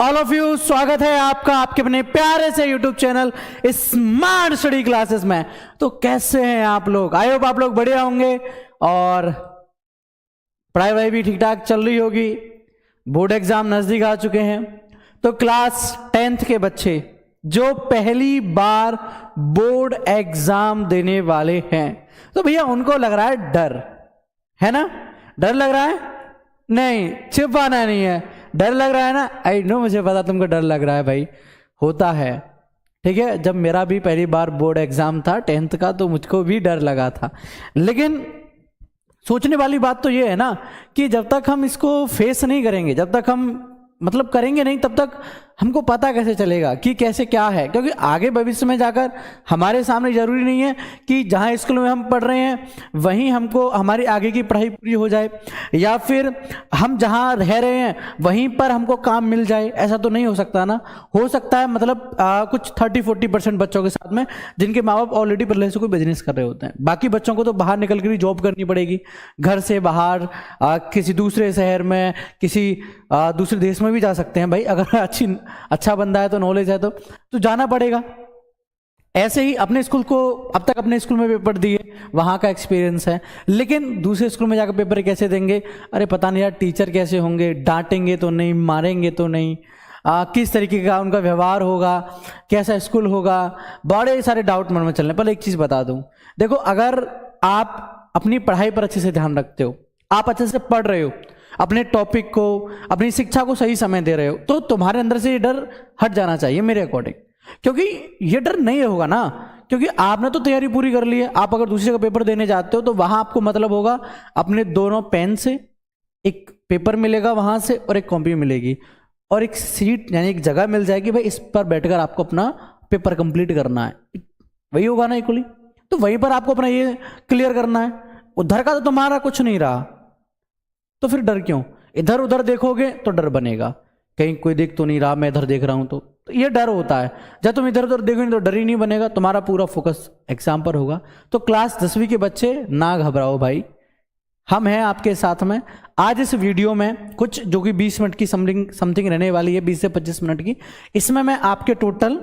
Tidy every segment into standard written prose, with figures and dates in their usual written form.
All of you, स्वागत है आपका आपके अपने प्यारे से YouTube channel smart study classes में। तो कैसे हैं आप लोग? आई होप आप लोग बढ़िया होंगे और पढ़ाई वढ़ाई भी ठीक ठाक चल रही होगी। बोर्ड एग्जाम नजदीक आ चुके हैं, तो क्लास 10th के बच्चे जो पहली बार बोर्ड एग्जाम देने वाले हैं, तो भैया उनको लग रहा है डर, है ना? डर लग रहा है? नहीं, छिपाना नहीं है, डर लग रहा है ना? आई नो, मुझे पता तुमको डर लग रहा है भाई, होता है, ठीक है। जब मेरा भी पहली बार बोर्ड एग्जाम था 10th का, तो मुझको भी डर लगा था। लेकिन सोचने वाली बात तो ये है ना कि जब तक हम इसको फेस नहीं करेंगे, जब तक हम मतलब करेंगे नहीं, तब तक हमको पता कैसे चलेगा कि कैसे क्या है। क्योंकि आगे भविष्य में जाकर हमारे सामने जरूरी नहीं है कि जहाँ स्कूल में हम पढ़ रहे हैं वहीं हमको हमारी आगे की पढ़ाई पूरी हो जाए, या फिर हम जहाँ रह रहे हैं वहीं पर हमको काम मिल जाए। ऐसा तो नहीं हो सकता ना। हो सकता है मतलब कुछ 30-40% बच्चों के साथ में जिनके माँ बाप ऑलरेडी पहले से कोई बिजनेस कर रहे होते हैं। बाकी बच्चों को तो बाहर निकल कर जॉब करनी पड़ेगी, घर से बाहर किसी दूसरे शहर में, किसी दूसरे देश में भी जा सकते हैं भाई, अगर अच्छा बंदा है तो, नॉलेज है तो जाना पड़ेगा। ऐसे ही अपने स्कूल को, अब तक अपने स्कूल में पेपर दिए, वहां का एक्सपीरियंस है, लेकिन दूसरे स्कूल में जाकर पेपर कैसे देंगे? अरे पता नहीं यार, टीचर कैसे होंगे, डांटेंगे तो नहीं, मारेंगे तो नहीं, किस तरीके का उनका व्यवहार होगा, कैसा स्कूल होगा, बड़े सारे डाउट मन में चल रहे। पर एक चीज बता दूं, देखो, अगर आप अपनी पढ़ाई पर अच्छे से ध्यान रखते हो, आप अच्छे से पढ़ रहे हो, अपने टॉपिक को, अपनी शिक्षा को सही समय दे रहे हो, तो तुम्हारे अंदर से ये डर हट जाना चाहिए मेरे अकॉर्डिंग। क्योंकि ये डर नहीं होगा ना, क्योंकि आपने तो तैयारी पूरी कर ली है। आप अगर दूसरे का पेपर देने जाते हो तो वहां आपको मतलब होगा अपने दोनों पेन से, एक पेपर मिलेगा वहां से और एक कॉपी मिलेगी, और एक सीट यानी एक जगह मिल जाएगी भाई, इस पर बैठकर आपको अपना पेपर कंप्लीट करना है। वही होगा ना इक्वली, तो वहीं पर आपको अपना ये क्लियर करना है। उधर का तो तुम्हारा कुछ नहीं रहा, तो फिर डर क्यों? इधर उधर देखोगे तो डर बनेगा, कहीं कोई देख तो नहीं रहा, मैं इधर देख रहा हूं, तो ये डर होता है। जब तुम इधर उधर देखोगे तो डर ही नहीं बनेगा, तुम्हारा पूरा फोकस एग्जाम पर होगा। तो क्लास 10वीं के बच्चे ना घबराओ भाई, हम हैं आपके साथ में। आज इस वीडियो में कुछ जो कि 20 मिनट की समथिंग रहने वाली है, 20 से 25 मिनट की, इसमें मैं आपके टोटल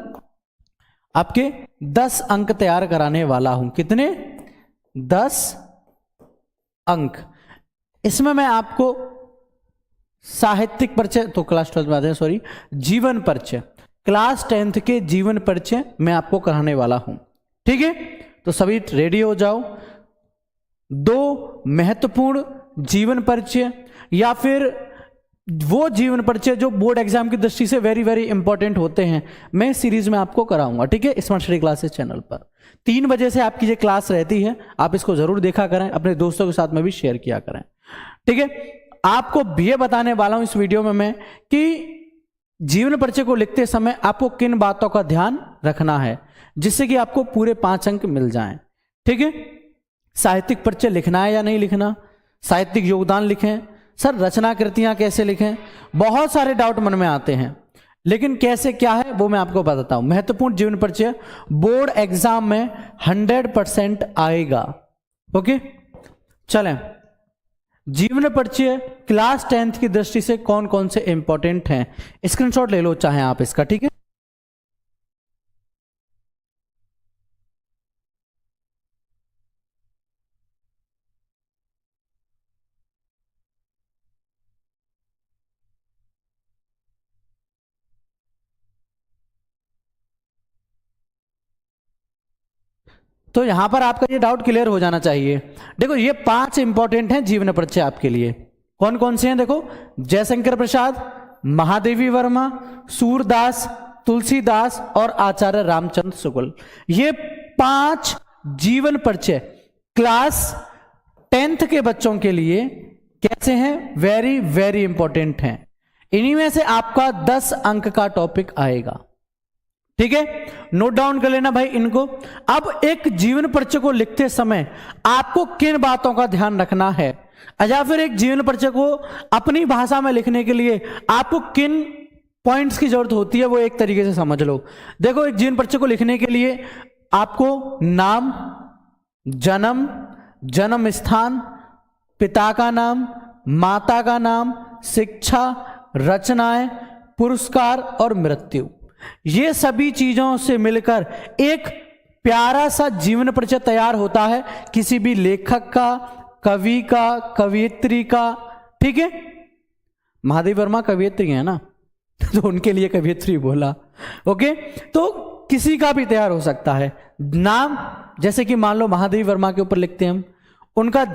आपके 10 अंक तैयार कराने वाला हूं। कितने? 10 अंक। इसमें मैं आपको साहित्यिक परिचय, तो क्लास 12 में आते हैं, सॉरी, जीवन परिचय, क्लास 10th के जीवन परिचय मैं आपको कराने वाला हूं, ठीक है? तो सभी रेडी हो जाओ। 2 महत्वपूर्ण जीवन परिचय, या फिर वो जीवन परिचय जो बोर्ड एग्जाम की दृष्टि से वेरी वेरी इंपॉर्टेंट होते हैं, मैं इस सीरीज में आपको कराऊंगा, ठीक है? स्मार्ट स्टडी क्लासेस चैनल पर 3 बजे से आपकी ये क्लास रहती है। आप इसको जरूर देखा करें, अपने दोस्तों के साथ में भी शेयर किया करें, ठीक है? आपको ये बताने वाला हूं इस वीडियो में मैं कि जीवन परिचय को लिखते समय आपको किन बातों का ध्यान रखना है जिससे कि आपको पूरे 5 अंक मिल जाएं, ठीक है? साहित्यिक परिचय लिखना है या नहीं लिखना? साहित्यिक योगदान लिखें। सर रचना कृतियां कैसे लिखें? बहुत सारे डाउट मन में आते हैं, लेकिन कैसे क्या है वो मैं आपको बताता हूं। महत्वपूर्ण जीवन परिचय बोर्ड एग्जाम में 100% आएगा, ओके? चलें, जीवन परिचय क्लास 10th की दृष्टि से कौन कौन से इंपॉर्टेंट हैं, स्क्रीनशॉट ले लो चाहे आप इसका, ठीक है? तो यहां पर आपका ये डाउट क्लियर हो जाना चाहिए। देखो, ये 5 इंपॉर्टेंट हैं जीवन परिचय आपके लिए। कौन कौन से हैं? देखो, जयशंकर प्रसाद, महादेवी वर्मा, सूरदास, तुलसीदास और आचार्य रामचंद्र शुक्ल। ये 5 जीवन परिचय क्लास 10th के बच्चों के लिए कैसे हैं? वेरी वेरी इंपॉर्टेंट हैं। इन्हीं में से आपका 10 अंक का टॉपिक आएगा, ठीक है? नोट डाउन कर लेना भाई इनको। अब एक जीवन परिचय को लिखते समय आपको किन बातों का ध्यान रखना है, या फिर एक जीवन परिचय को अपनी भाषा में लिखने के लिए आपको किन पॉइंट्स की जरूरत होती है, वो एक तरीके से समझ लो। देखो, एक जीवन परिचय को लिखने के लिए आपको नाम, जन्म, जन्म स्थान, पिता का नाम, माता का नाम, शिक्षा, रचनाएं, पुरस्कार और मृत्यु, ये सभी चीजों से मिलकर एक प्यारा सा जीवन परिचय तैयार होता है किसी भी लेखक का, कवि का, कवियत्री का। ठीक है, महादेवी वर्मा कवियत्री है ना, तो उनके लिए कवियत्री बोला। ओके, तो किसी का भी तैयार हो सकता है नाम, जैसे कि मान लो महादेवी वर्मा के ऊपर लिखते हैं हम, उनका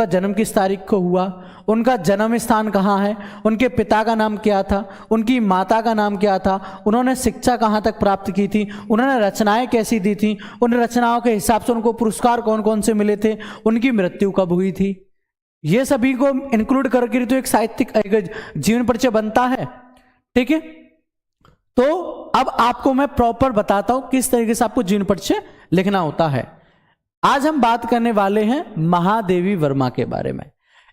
जन्म किस तारीख को हुआ, उनका जन्म स्थान कहाँ है, उनके पिता का नाम क्या था, उनकी माता का नाम क्या था, उन्होंने शिक्षा कहाँ तक प्राप्त की थी, उन्होंने रचनाएं कैसी दी थी, उन रचनाओं के हिसाब से उनको पुरस्कार कौन कौन से मिले थे, उनकी मृत्यु कब हुई थी, ये सभी को इंक्लूड करके तो एक साहित्यिक जीवन परिचय बनता है। ठीक है, तो अब आपको मैं प्रॉपर बताता हूं किस तरीके से आपको जीवन परिचय लिखना होता है। आज हम बात करने वाले हैं महादेवी वर्मा के बारे में।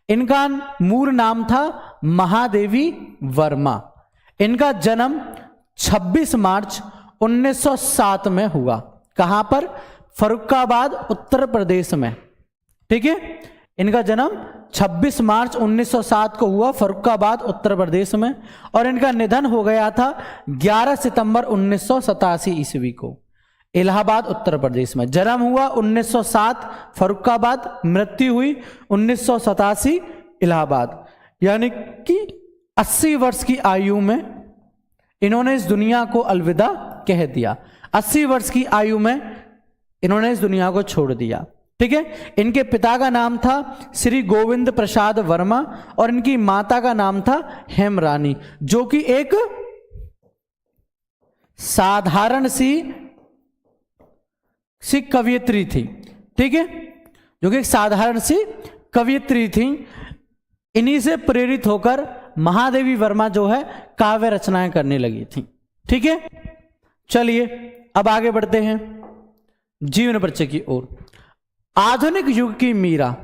इनका मूल नाम था महादेवी वर्मा। इनका जन्म 26 मार्च 1907 में हुआ। कहां पर? फर्रुखाबाद, उत्तर प्रदेश में। ठीक है, इनका जन्म 26 मार्च 1907 को हुआ, फर्रुखाबाद, उत्तर प्रदेश में। और इनका निधन हो गया था 11 सितंबर 1987 ईस्वी को, इलाहाबाद, उत्तर प्रदेश में। जन्म हुआ 1907 फर्रुखाबाद, मृत्यु हुई 1987 इलाहाबाद। यानी कि 80 वर्ष की आयु में इन्होंने इस दुनिया को अलविदा कह दिया। 80 वर्ष की आयु में इन्होंने इस दुनिया को छोड़ दिया। ठीक है, इनके पिता का नाम था श्री गोविंद प्रसाद वर्मा और इनकी माता का नाम था हेमरानी, जो कि एक साधारण सी कवियत्री थी। ठीक है, जो कि एक साधारण सी कवियत्री थी। इन्हीं से प्रेरित होकर महादेवी वर्मा जो है काव्य रचनाएं करने लगी थी। ठीक है, चलिए अब आगे बढ़ते हैं जीवन परिचय की ओर। आधुनिक युग की मीरा,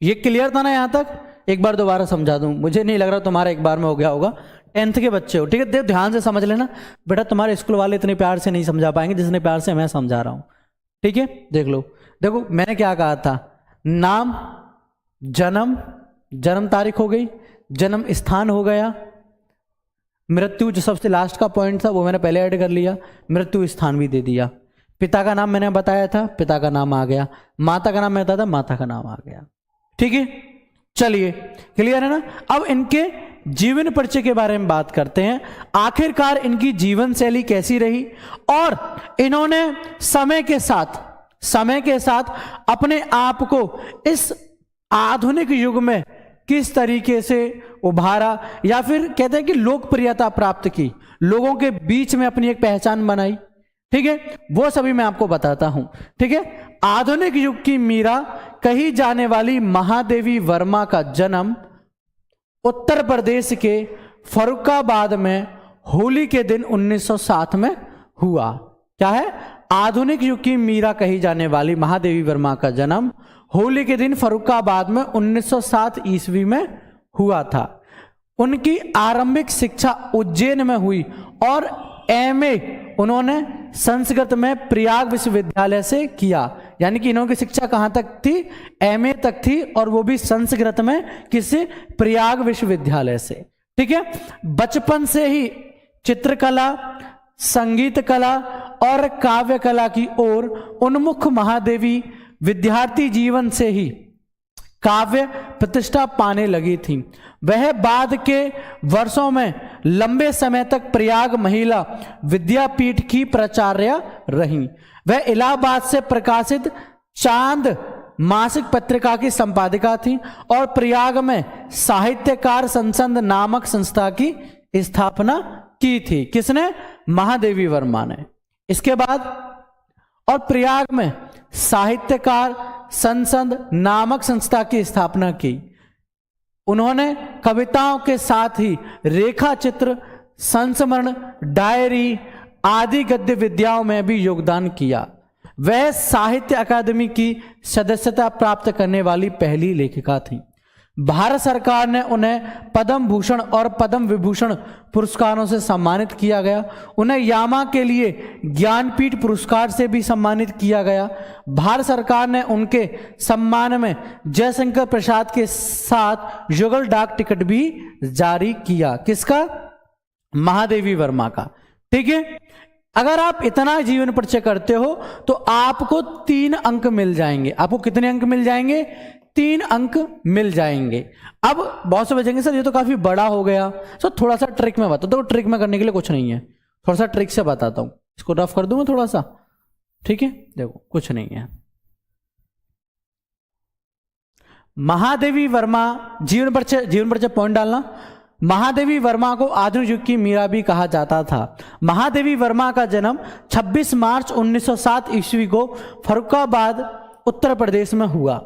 ये क्लियर था ना यहां तक? एक बार दोबारा समझा दूं, मुझे नहीं लग रहा तुम्हारा एक बार में हो गया होगा। 10th के बच्चे हो, ठीक है, ध्यान से समझ लेना बेटा, तुम्हारे स्कूल वाले इतने प्यार से नहीं समझा पाएंगे जितने प्यार से मैं समझा रहा हूं। ठीक है, देख लो, देखो मैंने क्या कहा था, नाम, जन्म तारीख हो गई, जन्म स्थान हो गया, मृत्यु जो सबसे लास्ट का पॉइंट था वो मैंने पहले ऐड कर लिया, मृत्यु स्थान भी दे दिया। पिता का नाम मैंने बताया था, पिता का नाम आ गया। माता का नाम मैं बताया था, माता का नाम आ गया। ठीक है, चलिए क्लियर है ना? अब इनके जीवन परिचय के बारे में बात करते हैं। आखिरकार इनकी जीवन शैली कैसी रही और इन्होंने समय के साथ अपने आप को इस आधुनिक युग में किस तरीके से उभारा, या फिर कहते हैं कि लोकप्रियता प्राप्त की, लोगों के बीच में अपनी एक पहचान बनाई। ठीक है, वो सभी मैं आपको बताता हूं। ठीक है, आधुनिक युग की मीरा कही जाने वाली महादेवी वर्मा का जन्म उत्तर प्रदेश के फर्रुखाबाद में होली के दिन 1907 में हुआ। क्या है? आधुनिक युग की मीरा कही जाने वाली महादेवी वर्मा का जन्म होली के दिन फर्रुखाबाद में 1907 ईस्वी में हुआ था। उनकी आरंभिक शिक्षा उज्जैन में हुई और एमए उन्होंने संस्कृत में प्रयाग विश्वविद्यालय से किया। यानी कि इन्होंने शिक्षा कहां तक थी? एमए तक थी, और वो भी संस्कृत में, किससे? प्रयाग विश्वविद्यालय से। ठीक है, बचपन से ही चित्रकला, संगीत कला और काव्य कला की ओर उन्मुख महादेवी विद्यार्थी जीवन से ही काव्य प्रतिष्ठा पाने लगी थी। वह बाद के वर्षों में लंबे समय तक प्रयाग महिला विद्यापीठ की प्राचार्य रहीं। वह इलाहाबाद से प्रकाशित चांद मासिक पत्रिका की संपादिका थी और प्रयाग में साहित्यकार संसद नामक संस्था की स्थापना की थी। किसने? महादेवी वर्मा ने। इसके बाद और प्रयाग में साहित्यकार संसद नामक संस्था की स्थापना की। उन्होंने कविताओं के साथ ही रेखा चित्र, संस्मरण, डायरी आदि गद्य विद्याओं में भी योगदान किया। वह साहित्य अकादमी की सदस्यता प्राप्त करने वाली पहली लेखिका थी। भारत सरकार ने उन्हें पद्म भूषण और पद्म विभूषण पुरस्कारों से सम्मानित किया गया। उन्हें यामा के लिए ज्ञानपीठ पुरस्कार से भी सम्मानित किया गया। भारत सरकार ने उनके सम्मान में जयशंकर प्रसाद के साथ युगल डाक टिकट भी जारी किया। किसका? महादेवी वर्मा का। ठीक है, अगर आप इतना जीवन परिचय करते हो तो आपको 3 अंक मिल जाएंगे। आपको कितने अंक मिल जाएंगे? 3 अंक मिल जाएंगे। अब बहुत से बचेंगे, सर ये तो काफी बड़ा हो गया, सर थोड़ा सा ट्रिक में बता दो। ट्रिक में करने के लिए कुछ नहीं है, थोड़ा सा ट्रिक से बताता हूं। इसको रफ कर दूं मैं थोड़ा सा, ठीक है? देखो कुछ नहीं है। महादेवी वर्मा जीवन परिचय पॉइंट डालना। महादेवी वर्मा को आधुनिक युग की मीरा भी कहा जाता था। महादेवी वर्मा का जन्म 26 मार्च 1907 ईस्वी को फर्रुखाबाद उत्तर प्रदेश में हुआ।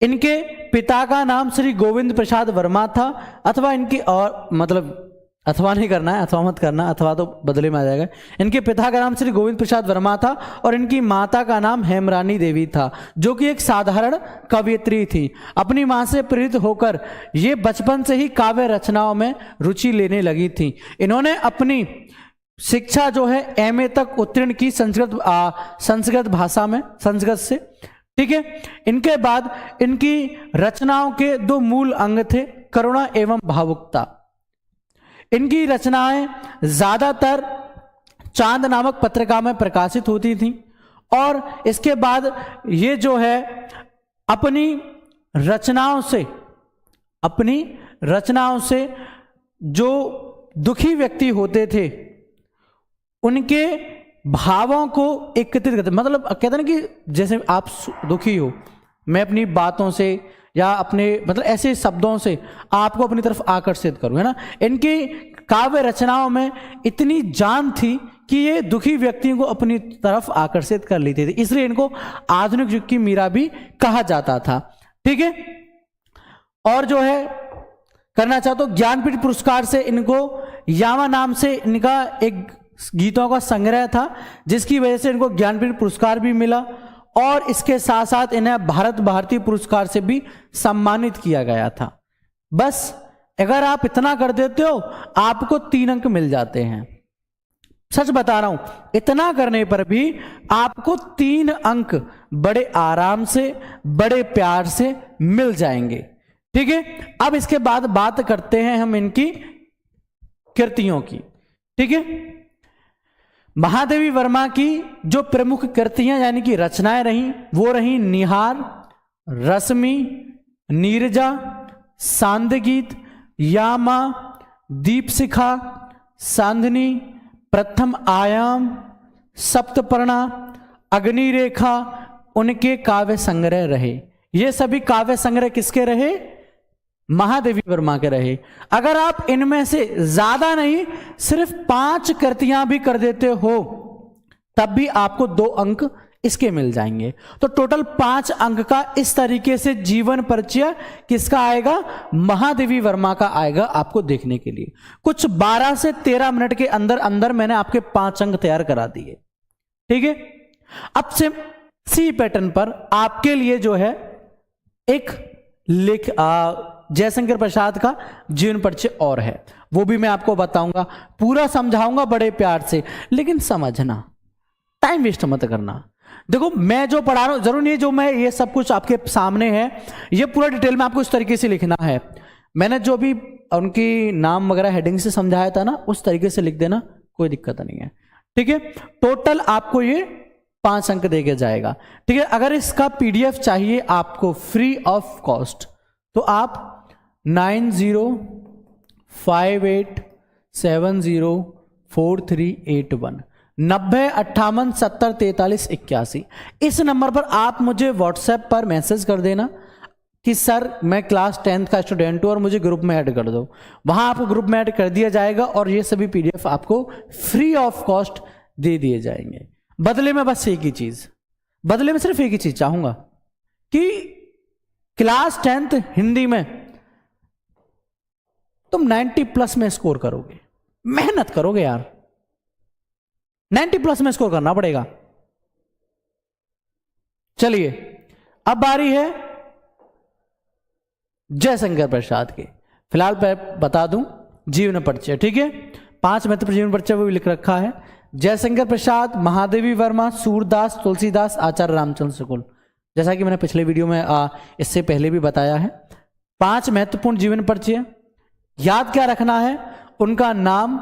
इनके पिता का नाम श्री गोविंद प्रसाद वर्मा था, अथवा इनकी, और मतलब अथवा नहीं करना है, अथवा मत करना, अथवा तो बदले में आ जाएगा। इनके पिता का नाम श्री गोविंद प्रसाद वर्मा था और इनकी माता का नाम हेमरानी देवी था, जो कि एक साधारण कवयित्री थी। अपनी मां से प्रेरित होकर ये बचपन से ही काव्य रचनाओं में रुचि लेने लगी थी। इन्होंने अपनी शिक्षा जो है एमए तक उत्तीर्ण की संस्कृत भाषा में, संस्कृत से। ठीक है, इनके बाद इनकी रचनाओं के 2 मूल अंग थे, करुणा एवं भावुकता। इनकी रचनाएं ज्यादातर चांद नामक पत्रिका में प्रकाशित होती थीं और इसके बाद ये जो है अपनी रचनाओं से जो दुखी व्यक्ति होते थे उनके भावों को एकत्रित करते। मतलब कहते हैं ना कि जैसे आप दुखी हो, मैं अपनी बातों से या अपने मतलब ऐसे शब्दों से आपको अपनी तरफ आकर्षित करूं, है ना। इनकी काव्य रचनाओं में इतनी जान थी कि ये दुखी व्यक्तियों को अपनी तरफ आकर्षित कर लेते थे, इसलिए इनको आधुनिक युग की मीरा भी कहा जाता था। ठीक है, और जो है करना चाहता हूं, ज्ञानपीठ पुरस्कार से इनको यामा नाम से इनका एक गीतों का संग्रह था, जिसकी वजह से इनको ज्ञानपीठ पुरस्कार भी मिला और इसके साथ साथ इन्हें भारत भारती पुरस्कार से भी सम्मानित किया गया था। बस अगर आप इतना कर देते हो आपको 3 अंक मिल जाते हैं। सच बता रहा हूं, इतना करने पर भी आपको 3 अंक बड़े आराम से, बड़े प्यार से मिल जाएंगे। ठीक है, अब इसके बाद बात करते हैं हम इनकी कृतियों की। ठीक है, महादेवी वर्मा की जो प्रमुख कृतियां यानी कि रचनाएं रहीं वो रहीं निहार, रश्मि, नीरजा, सांदगीत, यामा, दीपशिखा, सांधनी, प्रथम आयाम, सप्तपर्णा, अग्निरेखा उनके काव्य संग्रह रहे। ये सभी काव्य संग्रह किसके रहे? महादेवी वर्मा के रहे। अगर आप इनमें से ज्यादा नहीं सिर्फ 5 कृतियां भी कर देते हो तब भी आपको 2 अंक इसके मिल जाएंगे। तो टोटल 5 अंक का इस तरीके से जीवन परिचय किसका आएगा? महादेवी वर्मा का आएगा आपको देखने के लिए। कुछ 12 से 13 मिनट के अंदर अंदर मैंने आपके 5 अंक तैयार करा दिए। ठीक है, अब से सी पैटर्न पर आपके लिए जो है एक जयशंकर प्रसाद का जीवन परिचय और है, वो भी मैं आपको बताऊंगा, पूरा समझाऊंगा बड़े प्यार से, लेकिन समझना, टाइम वेस्ट मत करना। देखो मैं जो पढ़ा रहा हूं जरूर नहीं जो मैं ये सब कुछ आपके सामने है ये पूरा डिटेल में आपको इस तरीके से लिखना है। मैंने जो भी उनकी नाम वगैरह हेडिंग से समझाया था ना उस तरीके से लिख देना, कोई दिक्कत नहीं है। ठीक है, टोटल आपको ये 5 अंक दे के जाएगा। ठीक है, अगर इसका PDF चाहिए आपको फ्री ऑफ कॉस्ट तो आप 9058704381 9058704381 इस नंबर पर आप मुझे व्हाट्सएप पर मैसेज कर देना कि सर मैं क्लास 10th का स्टूडेंट हूं और मुझे ग्रुप में ऐड कर दो। वहां आपको ग्रुप में ऐड कर दिया जाएगा और ये सभी PDF आपको फ्री ऑफ कॉस्ट दे दिए जाएंगे। बदले में बस एक ही चीज, बदले में सिर्फ एक ही चीज चाहूंगा कि क्लास 10th हिंदी में तुम 90+ में स्कोर करोगे। मेहनत करोगे यार, 90+ में स्कोर करना पड़ेगा। चलिए अब बारी है जयशंकर प्रसाद के। फिलहाल मैं बता दूं जीवन परिचय, ठीक है। 5 महत्वपूर्ण जीवन परिचय वो भी लिख रखा है। जयशंकर प्रसाद, महादेवी वर्मा, सूरदास, तुलसीदास, आचार्य रामचंद्र शुक्ल। जैसा कि मैंने पिछले वीडियो में इससे पहले भी बताया है। 5 महत्वपूर्ण जीवन परिचय। याद क्या रखना है? उनका नाम,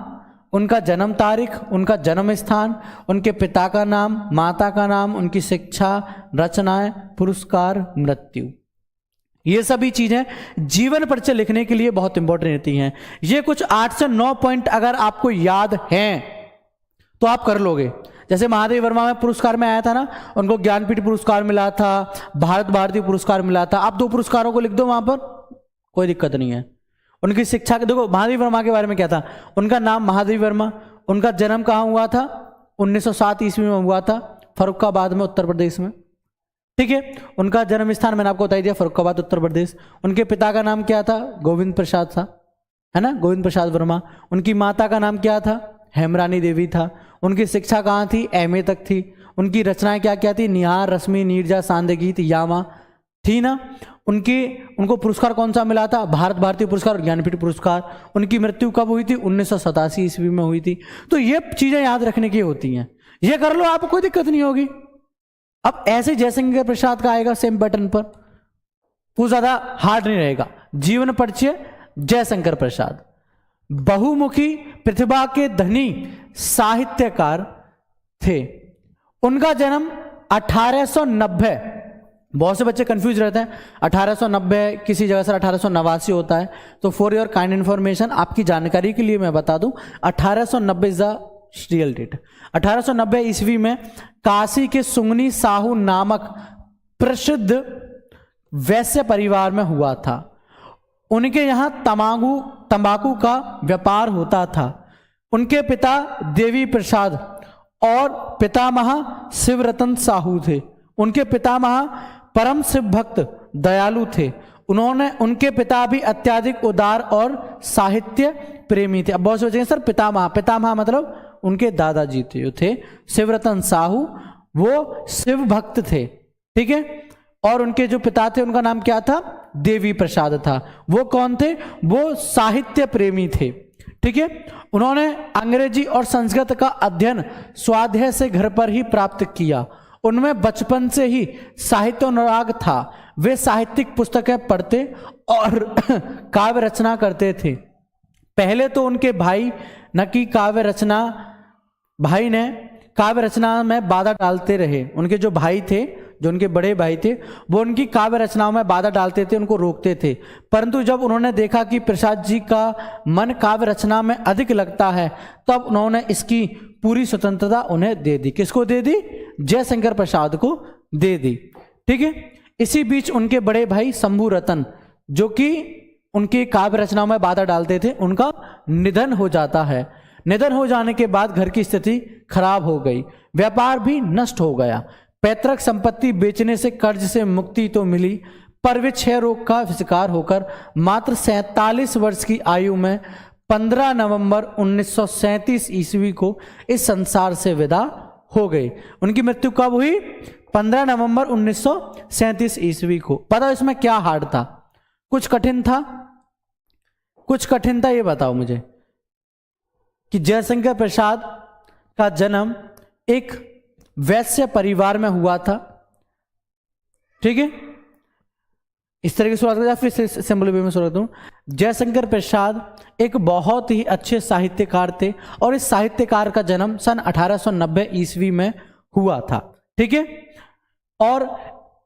उनका जन्म तारीख, उनका जन्म स्थान, उनके पिता का नाम, माता का नाम, उनकी शिक्षा, रचनाएं, पुरस्कार, मृत्यु। ये सभी चीजें जीवन परिचय लिखने के लिए बहुत इंपॉर्टेंट रहती हैं। ये कुछ 8 से 9 पॉइंट अगर आपको याद हैं तो आप कर लोगे। जैसे महादेवी वर्मा में पुरस्कार में आया था ना, उनको ज्ञानपीठ पुरस्कार मिला था, भारत भारती पुरस्कार मिला था। आप 2 पुरस्कारों को लिख दो वहां पर, कोई दिक्कत नहीं है। उनकी शिक्षा के देखो, महादेवी वर्मा के बारे में क्या था, उनका नाम महादेवी वर्मा, उनका जन्म कहाँ हुआ था, 1907 ईस्वी में हुआ था, फर्रुखाबाद में, उत्तर प्रदेश में, ठीक है। उनका जन्म स्थान मैंने आपको बता दिया, फर्रुखाबाद, उत्तर प्रदेश। उनके पिता का नाम क्या था? गोविंद प्रसाद था, है ना, गोविंद प्रसाद वर्मा। उनकी माता का नाम क्या था? हेमरानी देवी था। उनकी शिक्षा कहाँ थी? MA तक थी। उनकी रचनाएं क्या क्या थी? निहार, रश्मि, नीरजा, सांदगीत, यामा, थी ना। उनको पुरस्कार कौन सा मिला था? भारत भारती पुरस्कार और ज्ञानपीठ पुरस्कार। उनकी मृत्यु कब हुई थी? 1987 ईस्वी में हुई थी। तो ये चीजें याद रखने की होती हैं, ये कर लो, आपको कोई दिक्कत नहीं होगी। अब ऐसे जयशंकर प्रसाद का आएगा सेम पैटर्न पर, वो ज्यादा हार्ड नहीं रहेगा। जीवन परिचय जयशंकर प्रसाद बहुमुखी प्रतिभा के धनी साहित्यकार थे। उनका जन्म 1890, बहुत से बच्चे कंफ्यूज रहते हैं 1890 किसी जगह से 1889 होता है। तो फॉर योर काइंड इंफॉर्मेशन, आपकी जानकारी के लिए मैं बता दूं, 1890 इज द रियल डेट। 1890 ईस्वी में काशी के सुंगनी साहू नामक प्रसिद्ध वैश्य परिवार में हुआ था। उनके यहां तंबाकू का व्यापार होता था। उनके पिता देवी प्रसाद और पितामह शिवरतन साहू थे। उनके पितामह परम शिव भक्त दयालु थे। उनके पिता भी अत्यधिक उदार और साहित्य प्रेमी थे। अब बहुत सोचेंगे सर पितामह मतलब उनके दादाजी थे शिवरतन साहू, वो शिव भक्त थे, ठीक है। और उनके जो पिता थे उनका नाम क्या था? देवी प्रसाद था। वो कौन थे? वो साहित्य प्रेमी थे, ठीक है। उन्होंने अंग्रेजी और संस्कृत का अध्ययन स्वाध्याय से घर पर ही प्राप्त किया। उनमें बचपन से ही साहित्य अनुराग था। वे साहित्यिक पुस्तकें पढ़ते और काव्य रचना करते थे। पहले तो उनके भाई ने काव्य रचना में बाधा डालते रहे। उनके जो भाई थे, जो उनके बड़े भाई थे, वो उनकी काव्य रचनाओं में बाधा डालते थे, उनको रोकते थे। परंतु जब उन्होंने देखा कि प्रसाद जी का मन काव्य रचना में अधिक लगता है, तब उन्होंने इसकी पूरी स्वतंत्रता उन्हें दे दी। किसको दे दी? जयशंकर प्रसाद को दे दी, ठीक है। इसी बीच उनके बड़े भाई शंभू रतन, जो कि उनकी काव्य रचनाओं में बाधा डालते थे, उनका निधन हो जाता है। निधन हो जाने के बाद घर की स्थिति खराब हो गई, व्यापार भी नष्ट हो गया। पैतृक संपत्ति बेचने से कर्ज से मुक्ति तो मिली, पर वे क्षय रोग का शिकार होकर मात्र 47 वर्ष की आयु में 15 नवंबर 1937 ईस्वी को इस संसार से विदा हो गए। उनकी मृत्यु कब हुई? 15 नवंबर 1937 ईस्वी को। पता है इसमें क्या हार्ड था? कुछ कठिन था? कुछ कठिन था, ये बताओ मुझे। कि जयशंकर प्रसाद का जन्म एक वैश्य परिवार में हुआ था, ठीक है। इस तरह की शुरुआत करें, फिर सिंपल वे में शुरुआत करूं। जयशंकर प्रसाद एक बहुत ही अच्छे साहित्यकार थे और इस साहित्यकार का जन्म सन 1890 ईस्वी में हुआ था, ठीक है। और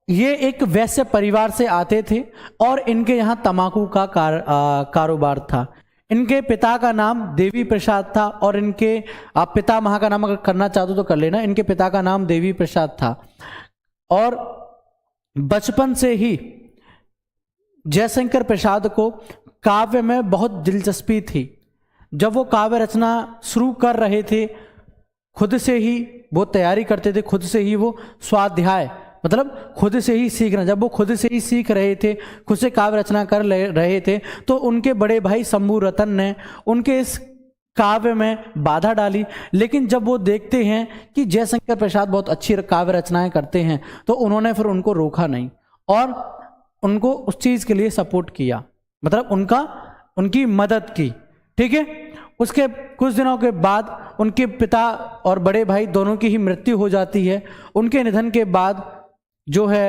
ये एक वैश्य परिवार से आते थे और इनके यहां तंबाकू का कारोबार था। इनके पिता का नाम देवी प्रसाद था और इनके आप पितामह का नाम अगर करना चाहते हो तो कर लेना। इनके पिता का नाम देवी प्रसाद था और बचपन से ही जयशंकर प्रसाद को काव्य में बहुत दिलचस्पी थी। जब वो काव्य रचना शुरू कर रहे थे, खुद से ही वो तैयारी करते थे, खुद से ही वो स्वाध्याय मतलब खुद से ही सीखना। जब वो खुद से ही सीख रहे थे, खुद से काव्य रचना कर रहे थे, तो उनके बड़े भाई शंभू रतन ने उनके इस काव्य में बाधा डाली। लेकिन जब वो देखते हैं कि जयशंकर प्रसाद बहुत अच्छी काव्य रचनाएं करते हैं, तो उन्होंने फिर उनको रोका नहीं और उनको उस चीज के लिए सपोर्ट किया, मतलब उनकी मदद की। ठीक है, उसके कुछ दिनों के बाद उनके पिता और बड़े भाई दोनों की ही मृत्यु हो जाती है। उनके निधन के बाद जो है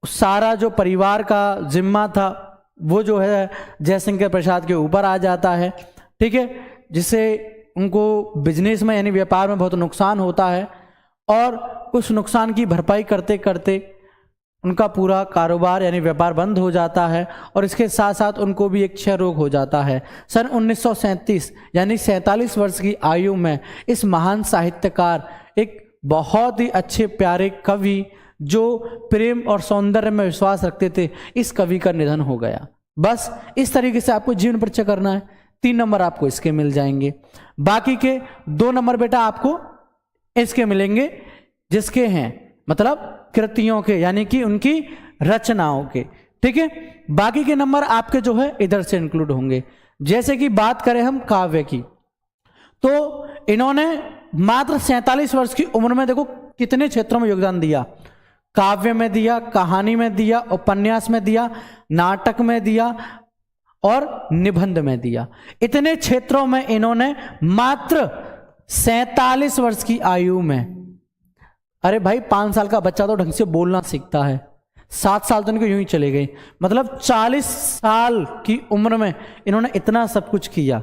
सारा जो परिवार का जिम्मा था वो जो है जयशंकर प्रसाद के ऊपर आ जाता है। ठीक है, जिससे उनको बिजनेस में यानी व्यापार में बहुत नुकसान होता है और उस नुकसान की भरपाई करते करते उनका पूरा कारोबार यानी व्यापार बंद हो जाता है और इसके साथ साथ उनको भी एक क्षय रोग हो जाता है। सन 1937 यानी 47 वर्ष की आयु में इस महान साहित्यकार, एक बहुत ही अच्छे प्यारे कवि जो प्रेम और सौंदर्य में विश्वास रखते थे, इस कवि का निधन हो गया। बस इस तरीके से आपको जीवन परिचय करना है। 3 नंबर आपको इसके मिल जाएंगे, बाकी के 2 नंबर बेटा आपको इसके मिलेंगे जिसके हैं मतलब कृतियों के यानी कि उनकी रचनाओं के। ठीक है, बाकी के नंबर आपके जो है इधर से इंक्लूड होंगे। जैसे कि बात करें हम काव्य की, तो इन्होंने मात्र 47 वर्ष की उम्र में देखो कितने क्षेत्रों में योगदान दिया। काव्य में दिया, कहानी में दिया, उपन्यास में दिया, नाटक में दिया और निबंध में दिया। इतने क्षेत्रों में इन्होंने मात्र 47 वर्ष की आयु में, अरे भाई 5 साल का बच्चा तो ढंग से बोलना सीखता है, 7 साल तो इनको यूं ही चले गए, मतलब 40 साल की उम्र में इन्होंने इतना सब कुछ किया,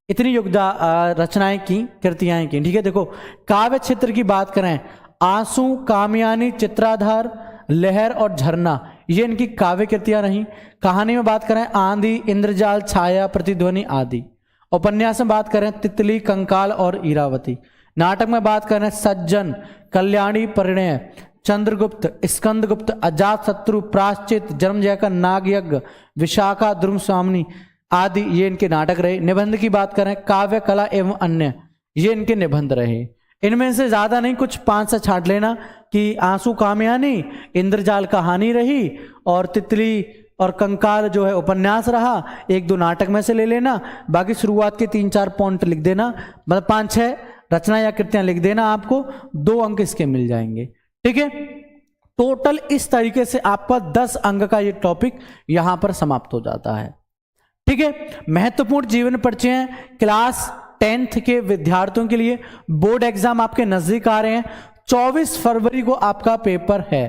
इतनी योगदान रचनाएं की, कृतियां की। ठीक है, देखो काव्य क्षेत्र की बात करें, आंसू, कामयानी, चित्राधार, लहर और झरना, ये इनकी काव्य कृतियां रही। कहानी में बात करें आंधी, इंद्रजाल, छाया, प्रतिध्वनि आदि। उपन्यास में बात करें तितली, कंकाल और ईरावती। नाटक में बात करें सज्जन, कल्याणी, परिणय, चंद्रगुप्त, स्कंदगुप्त, अजात शत्रु, प्राश्चित, जन्मजय का नागयज्ञ, विशाखा, ध्रुव स्वामिनी आदि, ये इनके नाटक रहे। निबंध की बात करें काव्य, कला एवं अन्य, ये इनके निबंध रहे। इनमें से ज्यादा नहीं, कुछ 5 से छांट लेना कि आंसू कामयानी, इंद्रजाल कहानी रही और तितली और कंकाल जो है उपन्यास रहा, 1-2 नाटक में से ले लेना, बाकी शुरुआत के 3-4 पॉइंट लिख देना, मतलब 5-6 रचना या कृतियां लिख देना, आपको 2 अंक इसके मिल जाएंगे। ठीक है, टोटल इस तरीके से आपका 10 अंक का ये टॉपिक यहां पर समाप्त हो जाता है। ठीक है, महत्वपूर्ण जीवन परिचय क्लास 10th के विद्यार्थियों के लिए बोर्ड एग्जाम आपके नजदीक आ रहे हैं। 24 फरवरी को आपका पेपर है,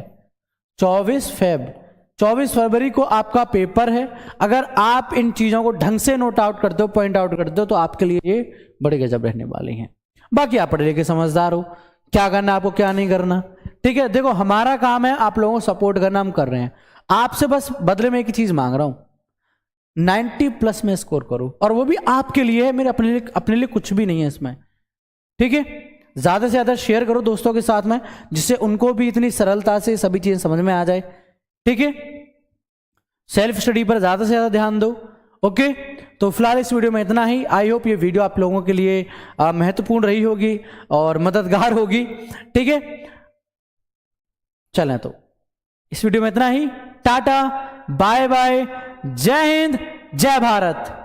24 फरवरी को आपका पेपर है। अगर आप इन चीजों को ढंग से नोट आउट करते हो, पॉइंट आउट करते हो, तो आपके लिए ये बड़े गजब रहने वाले हैं। बाकी आप पढ़े लिखे समझदार हो, क्या करना आपको क्या नहीं करना। ठीक है, देखो हमारा काम है आप लोगों को सपोर्ट करना, हम कर रहे हैं। आपसे बस बदले में एक ही चीज मांग रहा हूं, 90+ में स्कोर करो, और वो भी आपके लिए है, मेरे अपने लिए कुछ भी नहीं है इसमें। ठीक है, ज्यादा से ज्यादा शेयर करो दोस्तों के साथ में, जिससे उनको भी इतनी सरलता से सभी चीजें समझ में आ जाए। ठीक है, सेल्फ स्टडी पर ज्यादा से ज्यादा ध्यान दो। ओके, तो फिलहाल इस वीडियो में इतना ही। आई होप ये वीडियो आप लोगों के लिए महत्वपूर्ण रही होगी और मददगार होगी। ठीक है, चलें तो इस वीडियो में इतना ही। टाटा, बाय बाय, जय हिंद, जय भारत।